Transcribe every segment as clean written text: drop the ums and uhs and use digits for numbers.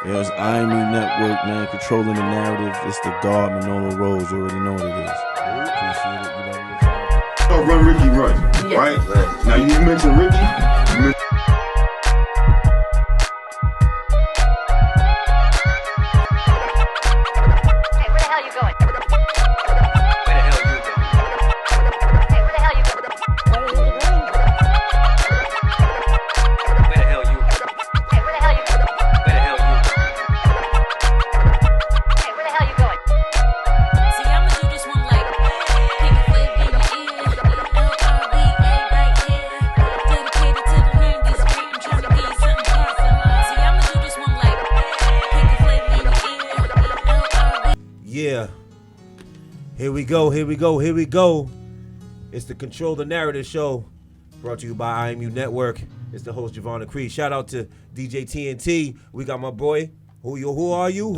Yeah, it's IME Network, man, controlling the narrative. It's the guard, Manolo Rose. You already know what it is. Appreciate it. You know what I'm Oh, Run Ricky Run, right? Now you mentioned Ricky. Yeah. Here we go. It's the Control the Narrative show brought to you by IMU Network. It's the host, JOVAN ACREE. Shout out to DJ TNT. We got my boy. Who are you?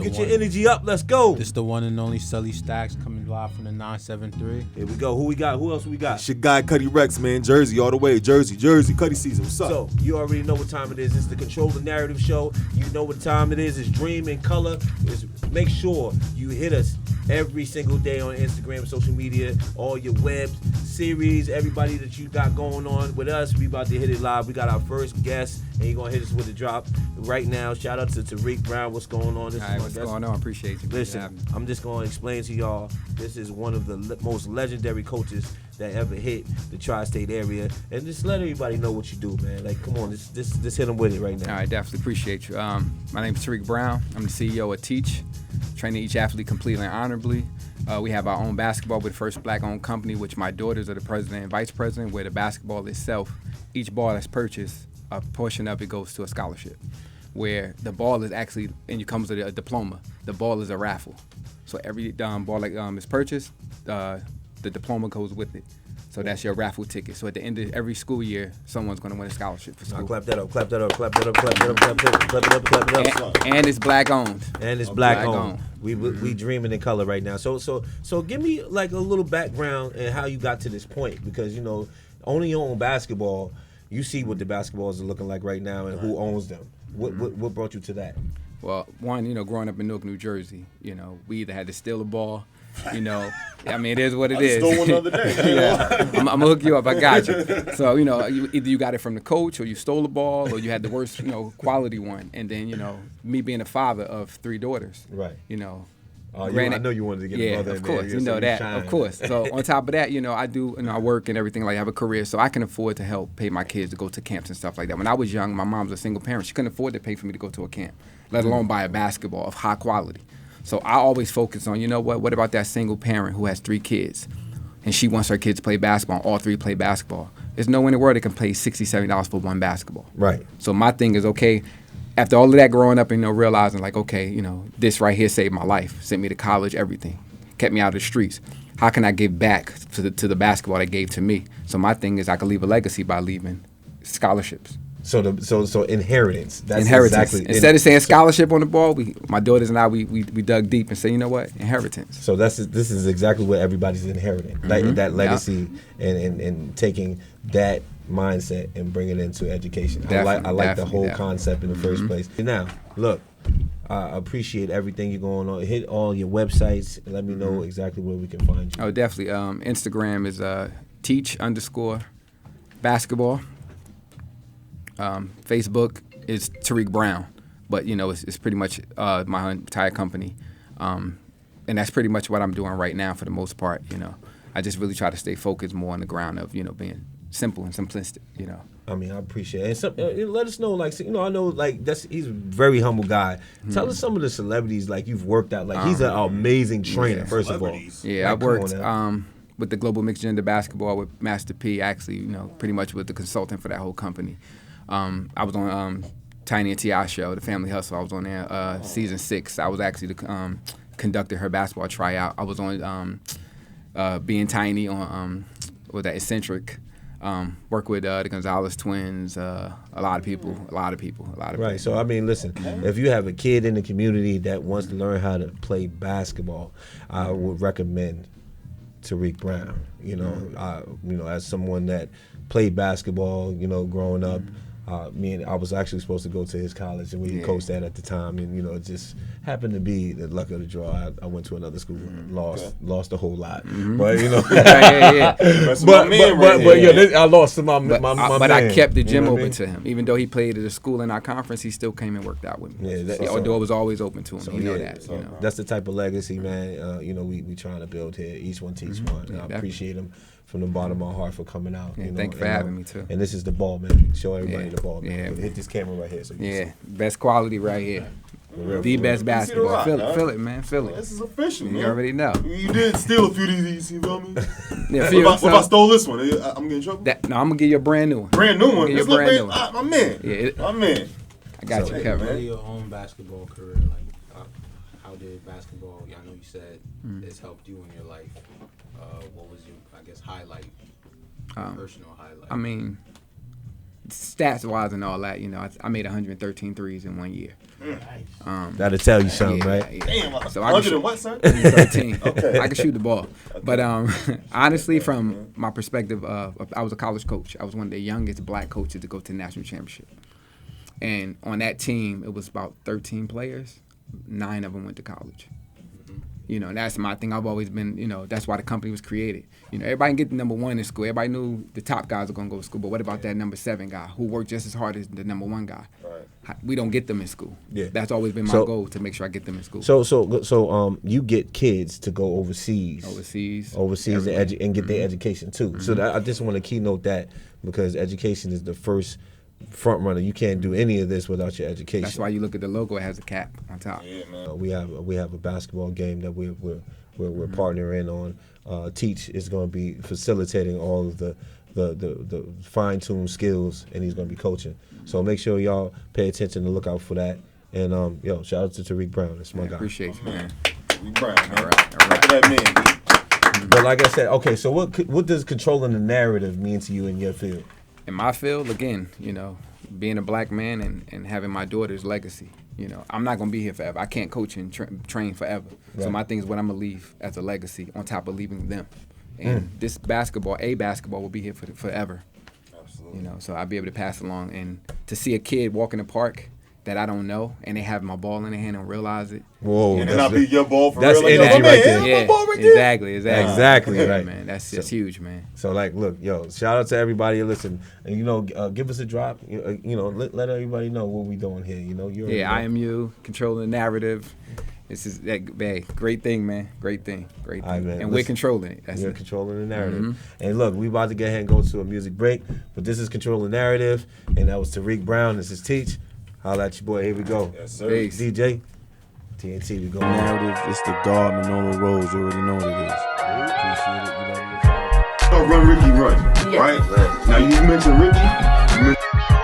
Get your energy up. Let's go. This the one and only Sully Stacks coming live from the 973. Here we go. Who we got? Who else we got? It's your guy, CUDDYREX, man. Jersey all the way. Jersey. Cuddy season. What's up? So, you already know what time it is. It's the Control the Narrative show. You know what time it is. It's Dream in Color. Make sure you hit us every single day on Instagram, social media, all your web series, everybody that you got going on with us. We about to hit it live. We got our first guest, and you're going to hit us with a drop right now. Shout out to TARIQ Brown. What's going on? What's going on? Appreciate you. Listen, I'm just going to explain to y'all, this is one of the most legendary coaches that ever hit the tri-state area. And just let everybody know what you do, man. Like, come on, just hit them with it right now. All right, definitely appreciate you. My name is TARIQ Brown. I'm the CEO of Teach, training each athlete completely and honorably. We have our own basketball with First Black-owned company, which my daughters are the president and vice president, where the basketball itself, each ball that's purchased, a portion of it goes to a scholarship, where the ball is actually, and it comes with a diploma. The ball is a raffle. So every ball is purchased, the diploma goes with it. So that's your raffle ticket. So at the end of every school year, someone's going to win a scholarship for school. Now clap that up. And it's black owned. And it's black owned. We dreaming in color right now. So give me like a little background and how you got to this point, because you know, owning your own basketball, you see what the basketballs are looking like right now and who owns them. What brought you to that? Well, one, growing up in Newark, New Jersey, we either had to steal a ball. I mean, it is what it is. I stole one the other day. Yeah, I'm gonna hook you up. I got you. So, either you got it from the coach, or you stole the ball, or you had the worst, quality one. And then, me being a father of 3 daughters. Right. Granted, I know you wanted to get a brother of in course, there. that, shine. of course. So on top of that, I do, I work and everything, like I have a career, so I can afford to help pay my kids to go to camps and stuff like that. When I was young, my mom's a single parent. She couldn't afford to pay for me to go to a camp, let alone buy a basketball of high quality. So I always focus on, what about that single parent who has 3 kids, and she wants her kids to play basketball, and all 3 play basketball. There's no one in the world that can pay $60, $70 for one basketball. Right. So my thing is, okay, after all of that growing up and realizing like, okay, this right here saved my life, sent me to college, everything, kept me out of the streets. How can I give back to the basketball that gave to me? So my thing is I can leave a legacy by leaving scholarships. So inheritance. That's inheritance. Exactly. Instead of saying scholarship on the ball, my daughters and I, we dug deep and said, you know what, inheritance. So this is exactly what everybody's inheriting. That legacy and taking that mindset and bringing it into education. I like the whole concept in the first place. Now, look, I appreciate everything you're going on. Hit all your websites and let me know exactly where we can find you. Oh, definitely. Instagram is teach_basketball. Facebook is TARIQ Brown, but it's pretty much my entire company, and that's pretty much what I'm doing right now for the most part. I just really try to stay focused more on the ground of being simple and simplistic. I mean, I appreciate it. And let us know, like, I know, like, he's a very humble guy. Tell us some of the celebrities, like, you've worked out. Like, he's an amazing trainer, first of all. Yeah, I worked with the Global Mixed Gender Basketball with Master P, actually, pretty much with the consultant for that whole company. I was on Tiny and T.I. show, The Family Hustle. I was on there season 6. I was actually the conducted her basketball tryout. I was on Being Tiny on with that Eccentric. Work with the Gonzalez twins, a lot of people. Right. So I mean, listen, if you have a kid in the community that wants to learn how to play basketball, I would recommend TARIQ Brown. As someone that played basketball, growing up, I was actually supposed to go to his college, and we coached that at the time, and it just happened to be the luck of the draw. I went to another school, lost a whole lot, but I lost to my man. But I kept the gym open to him, even though he played at a school in our conference. He still came and worked out with me. The door was always open to him. So, you know that. That's the type of legacy, man. We trying to build here. Each one teach one. And I appreciate him from the bottom of my heart for coming out. Thank you for having me too. And this is the ball, man. Show everybody the ball, man. Hit this camera right here. So best quality right here. The best basketball. Feel it, man. Feel it. This is official, man. You already know. You did steal a few of these, you feel me? If I stole this one, I'm gonna get in trouble? No, I'm gonna give you a brand new one. Brand new one? This brand new one. My man. My man. I got you covered. Really your own basketball career, like how did basketball, I know you said it's helped you in your life. What was your, I guess, highlight, personal highlight? I mean, stats-wise and all that, I made 113 threes in 1 year. That'll tell you something, right? Yeah. Damn, so 100 and what, sir? 113. Okay. I can shoot the ball. Okay. But honestly, from my perspective, I was a college coach. I was one of the youngest black coaches to go to the national championship. And on that team, it was about 13 players. 9 of them went to college. That's my thing. I've always been, that's why the company was created. Everybody can get the number 1 in school. Everybody knew the top guys are going to go to school. But what about that number 7 guy who worked just as hard as the number 1 guy? Right. We don't get them in school. Yeah. That's always been my goal, to make sure I get them in school. So you get kids to go overseas and get their education too. So I just want to keynote that, because education is the first front runner. You can't do any of this without your education. That's why you look at the logo; it has a cap on top. Yeah, man. We have a basketball game that we're partnering on. Teach is going to be facilitating all of the fine-tuned skills, and he's going to be coaching. So make sure y'all pay attention and look out for that. And shout out to TARIQ Brown. That's my guy. Appreciate you, man. TARIQ Brown, man. All right. Look at that man. But like I said, okay. So what does controlling the narrative mean to you in your field? In my field, again, being a black man and having my daughter's legacy. I'm not going to be here forever. I can't coach and train forever. Right. So my thing is what I'm going to leave as a legacy on top of leaving them. And this basketball will be here forever. Absolutely. So I'll be able to pass along. And to see a kid walk in the park that I don't know, and they have my ball in their hand and realize it. Whoa, and not be your ball for that's real. That's energy right there. Yeah, my ball right exactly. Exactly yeah, right, man. That's huge, man. So look, shout out to everybody. Listen, and give us a drop. Let everybody know what we doing here. I am you controlling the narrative. This is great thing, man. Great thing. Right, and we're controlling it. We're controlling the narrative. And look, we about to get ahead and go to a music break, but this is Controlling the Narrative, and that was TARIQ Brown. This is Teach. Holla at your boy. Here we go. Yes, sir. Peace. DJ, TNT, we go. Narrative, it's the guard, Manolo Rose. You already know what it is. Appreciate it. Run, Ricky, run. Right? Now, you mentioned Ricky.